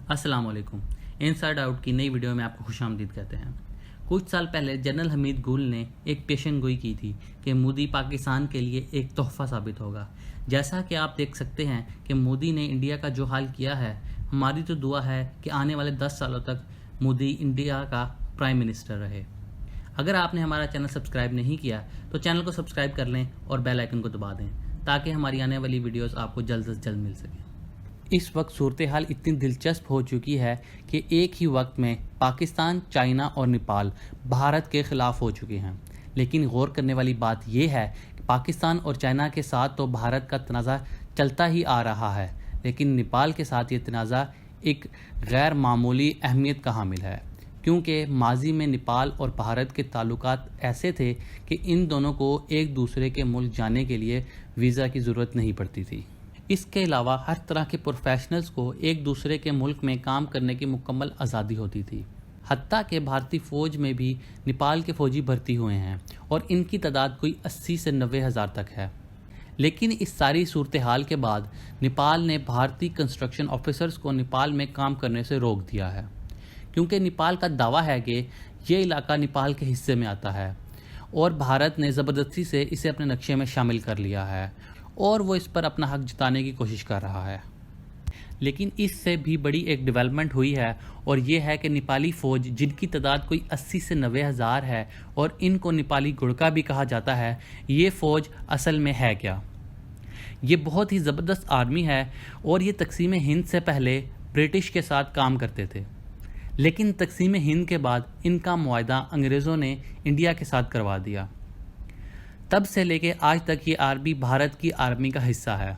السلام علیکم۔ Inside out کی نئی ویڈیو میں آپ کو خوش آمدید کہتے ہیں۔ کچھ سال پہلے جنرل حمید گل نے ایک پیشن گوئی کی تھی کہ مودی پاکستان کے لیے ایک تحفہ ثابت ہوگا۔ جیسا کہ آپ دیکھ سکتے ہیں کہ مودی نے انڈیا کا جو حال کیا ہے، ہماری تو دعا ہے کہ آنے والے 10 سالوں تک مودی انڈیا کا پرائم منسٹر رہے۔ اگر آپ نے ہمارا چینل سبسکرائب نہیں کیا تو چینل کو سبسکرائب کر لیں اور بیل آئیکن کو دبا دیں تاکہ ہماری آنے والی ویڈیوز آپ کو جلد از جلد مل سکیں۔ اس وقت صورتحال اتنی دلچسپ ہو چکی ہے کہ ایک ہی وقت میں پاکستان، چائنا اور نیپال بھارت کے خلاف ہو چکے ہیں۔ لیکن غور کرنے والی بات یہ ہے کہ پاکستان اور چائنا کے ساتھ تو بھارت کا تنازع چلتا ہی آ رہا ہے، لیکن نیپال کے ساتھ یہ تنازع ایک غیر معمولی اہمیت کا حامل ہے، کیونکہ ماضی میں نیپال اور بھارت کے تعلقات ایسے تھے کہ ان دونوں کو ایک دوسرے کے ملک جانے کے لیے ویزا کی ضرورت نہیں پڑتی تھی۔ اس کے علاوہ ہر طرح کے پروفیشنلز کو ایک دوسرے کے ملک میں کام کرنے کی مکمل آزادی ہوتی تھی۔ حتیٰ کہ بھارتی فوج میں بھی نیپال کے فوجی بھرتی ہوئے ہیں اور ان کی تعداد کوئی 80 سے 90 ہزار تک ہے۔ لیکن اس ساری صورتحال کے بعد نیپال نے بھارتی کنسٹرکشن آفیسرز کو نیپال میں کام کرنے سے روک دیا ہے، کیونکہ نیپال کا دعویٰ ہے کہ یہ علاقہ نیپال کے حصے میں آتا ہے اور بھارت نے زبردستی سے اسے اپنے نقشے میں شامل کر لیا ہے اور وہ اس پر اپنا حق جتانے کی کوشش کر رہا ہے۔ لیکن اس سے بھی بڑی ایک ڈیولپمنٹ ہوئی ہے، اور یہ ہے کہ نیپالی فوج، جن کی تعداد کوئی 80 سے 90 ہزار ہے اور ان کو نیپالی گڑکا بھی کہا جاتا ہے، یہ فوج اصل میں ہے کیا؟ یہ بہت ہی زبردست آرمی ہے اور یہ تقسیم ہند سے پہلے برٹش کے ساتھ کام کرتے تھے، لیکن تقسیم ہند کے بعد ان کا معاہدہ انگریزوں نے انڈیا کے ساتھ کروا دیا۔ تب سے لے کے آج تک یہ آرمی بھارت کی آرمی کا حصہ ہے۔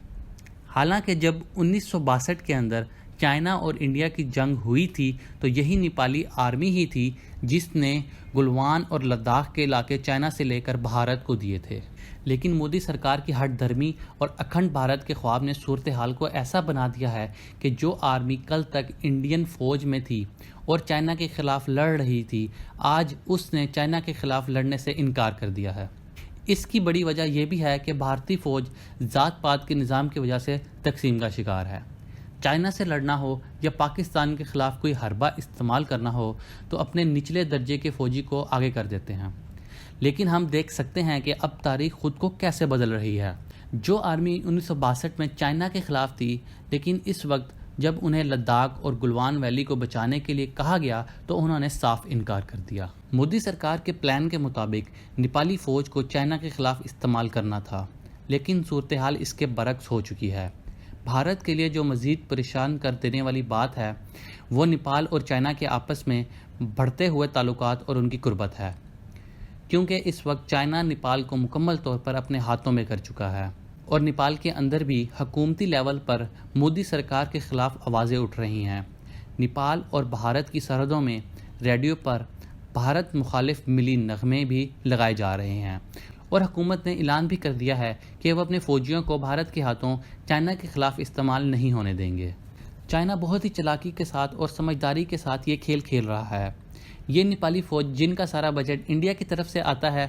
حالانکہ جب 1962 کے اندر چائنا اور انڈیا کی جنگ ہوئی تھی تو یہی نیپالی آرمی ہی تھی جس نے گلوان اور لداخ کے علاقے چائنا سے لے کر بھارت کو دیے تھے۔ لیکن مودی سرکار کی ہٹ دھرمی اور اکھنڈ بھارت کے خواب نے صورتحال کو ایسا بنا دیا ہے کہ جو آرمی کل تک انڈین فوج میں تھی اور چائنا کے خلاف لڑ رہی تھی، آج اس نے چائنا کے خلاف لڑنے سے انکار کر دیا ہے۔ اس کی بڑی وجہ یہ بھی ہے کہ بھارتی فوج ذات پات کے نظام کی وجہ سے تقسیم کا شکار ہے۔ چائنا سے لڑنا ہو یا پاکستان کے خلاف کوئی حربہ استعمال کرنا ہو تو اپنے نچلے درجے کے فوجی کو آگے کر دیتے ہیں۔ لیکن ہم دیکھ سکتے ہیں کہ اب تاریخ خود کو کیسے بدل رہی ہے۔ جو آرمی 1962 میں چائنا کے خلاف تھی، لیکن اس وقت جب انہیں لداخ اور گلوان ویلی کو بچانے کے لیے کہا گیا تو انہوں نے صاف انکار کر دیا۔ مودی سرکار کے پلان کے مطابق نیپالی فوج کو چائنا کے خلاف استعمال کرنا تھا، لیکن صورتحال اس کے برعکس ہو چکی ہے۔ بھارت کے لیے جو مزید پریشان کر دینے والی بات ہے وہ نیپال اور چائنا کے آپس میں بڑھتے ہوئے تعلقات اور ان کی قربت ہے، کیونکہ اس وقت چائنا نیپال کو مکمل طور پر اپنے ہاتھوں میں کر چکا ہے اور نیپال کے اندر بھی حکومتی لیول پر مودی سرکار کے خلاف آوازیں اٹھ رہی ہیں۔ نیپال اور بھارت کی سرحدوں میں ریڈیو پر بھارت مخالف ملی نغمے بھی لگائے جا رہے ہیں، اور حکومت نے اعلان بھی کر دیا ہے کہ وہ اپنے فوجیوں کو بھارت کے ہاتھوں چائنا کے خلاف استعمال نہیں ہونے دیں گے۔ چائنا بہت ہی چالاکی کے ساتھ اور سمجھداری کے ساتھ یہ کھیل رہا ہے۔ یہ نیپالی فوج جن کا سارا بجٹ انڈیا کی طرف سے آتا ہے،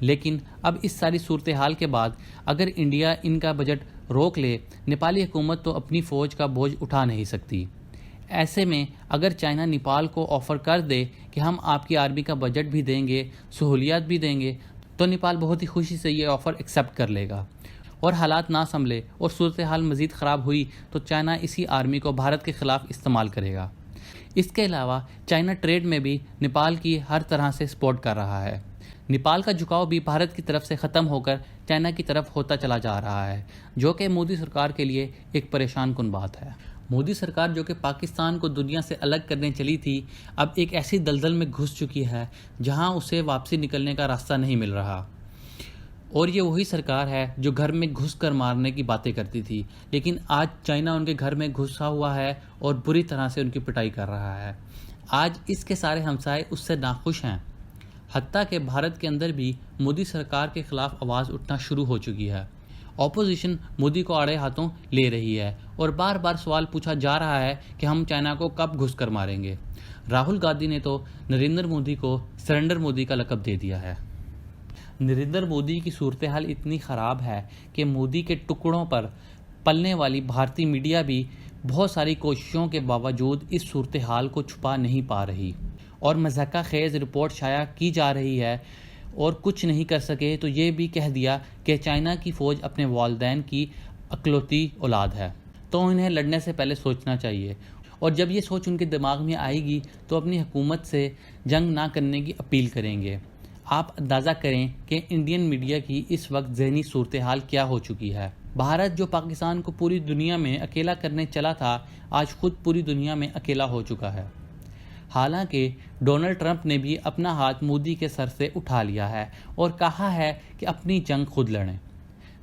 لیکن اب اس ساری صورتحال کے بعد اگر انڈیا ان کا بجٹ روک لے، نیپالی حکومت تو اپنی فوج کا بوجھ اٹھا نہیں سکتی۔ ایسے میں اگر چائنا نیپال کو آفر کر دے کہ ہم آپ کی آرمی کا بجٹ بھی دیں گے، سہولیات بھی دیں گے، تو نیپال بہت ہی خوشی سے یہ آفر ایکسیپٹ کر لے گا، اور حالات نہ سنبھلے اور صورتحال مزید خراب ہوئی تو چائنا اسی آرمی کو بھارت کے خلاف استعمال کرے گا۔ اس کے علاوہ چائنا ٹریڈ میں بھی نیپال کی ہر طرح سے سپورٹ کر رہا ہے۔ نیپال کا جھکاؤ بھی بھارت کی طرف سے ختم ہو کر چائنا کی طرف ہوتا چلا جا رہا ہے، جو کہ مودی سرکار کے لیے ایک پریشان کن بات ہے۔ مودی سرکار جو کہ پاکستان کو دنیا سے الگ کرنے چلی تھی، اب ایک ایسی دلدل میں گھس چکی ہے جہاں اسے واپسی نکلنے کا راستہ نہیں مل رہا، اور یہ وہی سرکار ہے جو گھر میں گھس کر مارنے کی باتیں کرتی تھی، لیکن آج چائنا ان کے گھر میں گھسا ہوا ہے اور بری طرح سے ان کی پٹائی کر رہا ہے۔ آج اس کے سارے ہمسائے اس سے ناخوش ہیں، حتیٰ کہ بھارت کے اندر بھی مودی سرکار کے خلاف آواز اٹھنا شروع ہو چکی ہے۔ اپوزیشن مودی کو آڑے ہاتھوں لے رہی ہے اور بار بار سوال پوچھا جا رہا ہے کہ ہم چائنا کو کب گھس کر ماریں گے۔ راہل گاندھی نے تو نریندر مودی کو سرنڈر مودی کا لقب دے دیا ہے۔ نریندر مودی کی صورتحال اتنی خراب ہے کہ مودی کے ٹکڑوں پر پلنے والی بھارتی میڈیا بھی بہت ساری کوششوں کے باوجود اس صورتحال کو چھپا نہیں پا رہی اور مضحکہ خیز رپورٹ شائع کی جا رہی ہے، اور کچھ نہیں کر سکے تو یہ بھی کہہ دیا کہ چائنا کی فوج اپنے والدین کی اکلوتی اولاد ہے، تو انہیں لڑنے سے پہلے سوچنا چاہیے، اور جب یہ سوچ ان کے دماغ میں آئے گی تو اپنی حکومت سے جنگ نہ کرنے کی اپیل کریں گے۔ آپ اندازہ کریں کہ انڈین میڈیا کی اس وقت ذہنی صورتحال کیا ہو چکی ہے۔ بھارت جو پاکستان کو پوری دنیا میں اکیلا کرنے چلا تھا، آج خود پوری دنیا میں اکیلا ہو چکا ہے۔ حالانکہ ڈونلڈ ٹرمپ نے بھی اپنا ہاتھ مودی کے سر سے اٹھا لیا ہے اور کہا ہے کہ اپنی جنگ خود لڑیں۔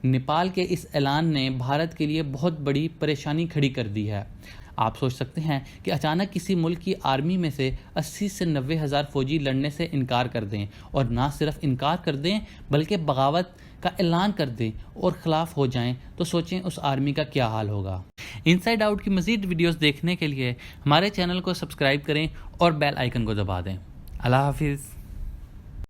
نیپال کے اس اعلان نے بھارت کے لیے بہت بڑی پریشانی کھڑی کر دی ہے۔ آپ سوچ سکتے ہیں کہ اچانک کسی ملک کی آرمی میں سے 80 سے 90 ہزار فوجی لڑنے سے انکار کر دیں، اور نہ صرف انکار کر دیں بلکہ بغاوت کا اعلان کر دیں اور خلاف ہو جائیں، تو سوچیں اس آرمی کا کیا حال ہوگا۔ انسائیڈ آؤٹ کی مزید ویڈیوز دیکھنے کے لیے ہمارے چینل کو سبسکرائب کریں اور بیل آئیکن کو دبا دیں۔ اللہ حافظ۔